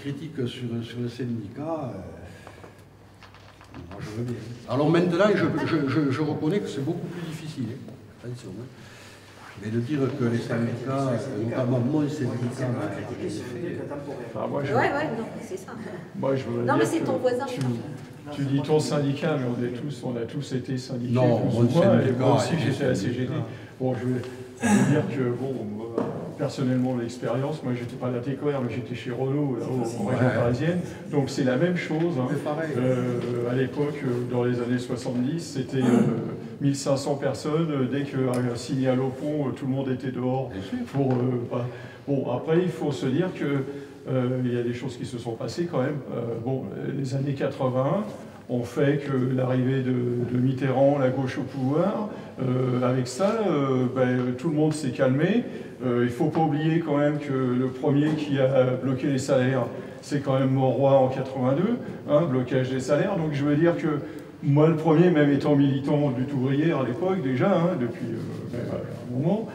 critique sur le syndicat, moi je veux bien. Alors maintenant, je reconnais que c'est beaucoup plus difficile, hein. Attention. Hein. Mais de dire que les syndicats, notamment mon syndicat, enfin, moi, ouais, non, c'est ça. Moi, je veux non, dire mais c'est ton voisin. Tu dis ton syndicat, mais on a tous été syndiqués. Non, mon syndicat, et moi aussi, j'étais à la CGT. Bon, je veux dire que, bon, personnellement, l'expérience, moi, j'étais pas à la TECOR, mais j'étais chez Renault, là, en région parisienne. Donc, c'est la même chose. Hein. À l'époque, dans les années 70, c'était 1500 personnes. Dès qu'un signal au pont, tout le monde était dehors. Bon, après, il faut se dire que il y a des choses qui se sont passées quand même. Bon, les années 80 ont fait que l'arrivée de Mitterrand, la gauche au pouvoir, avec ça, tout le monde s'est calmé. Il ne faut pas oublier quand même que le premier qui a bloqué les salaires, c'est quand même Mauroy en 82, hein, blocage des salaires. Donc je veux dire que moi, le premier, même étant militant du lutte ouvrière à l'époque déjà, hein, depuis un moment,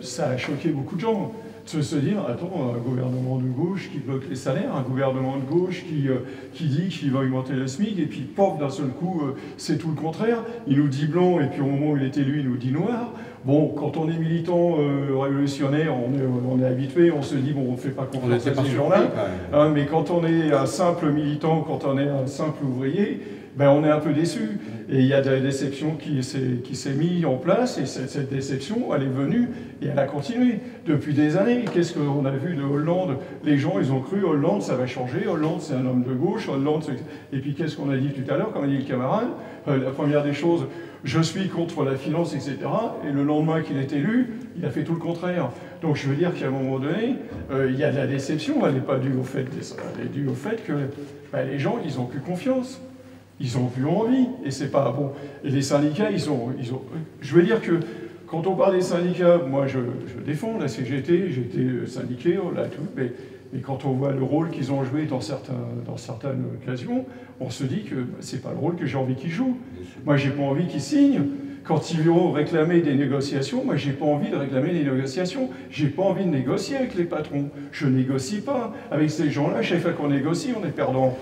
ça a choqué beaucoup de gens. De se dire, attends, un gouvernement de gauche qui bloque les salaires, un gouvernement de gauche qui dit qu'il va augmenter le SMIC, et puis pop, d'un seul coup, c'est tout le contraire. Il nous dit blanc, et puis au moment où il est élu, il nous dit noir. Bon, quand on est militant révolutionnaire, on est habitué, on se dit, bon, on ne fait pas confiance à ces gens-là. Hein, mais quand on est un simple militant, quand on est un simple ouvrier, ben, on est un peu déçu. Et il y a de la déception qui s'est mise en place, et cette déception, elle est venue, et elle a continué depuis des années. Qu'est-ce qu'on a vu de Hollande? Les gens, ils ont cru, Hollande, ça va changer, Hollande, c'est un homme de gauche, Hollande, et puis qu'est-ce qu'on a dit tout à l'heure, comme a dit le camarade? La première des choses, je suis contre la finance, etc. Et le lendemain qu'il est élu, il a fait tout le contraire. Donc je veux dire qu'à un moment donné, il y a de la déception, elle n'est pas due au fait, elle est due au fait que les gens, ils n'ont plus confiance. Ils n'ont plus envie, et c'est pas bon. Et les syndicats, je veux dire que quand on parle des syndicats, moi je défends la CGT, j'ai été syndiqué, là, tout, mais quand on voit le rôle qu'ils ont joué dans certaines occasions, on se dit que c'est pas le rôle que j'ai envie qu'ils jouent. Moi, j'ai pas envie qu'ils signent. Quand ils vont réclamer des négociations, moi, j'ai pas envie de réclamer des négociations. J'ai pas envie de négocier avec les patrons. Je négocie pas. Avec ces gens-là, chaque fois qu'on négocie, on est perdant.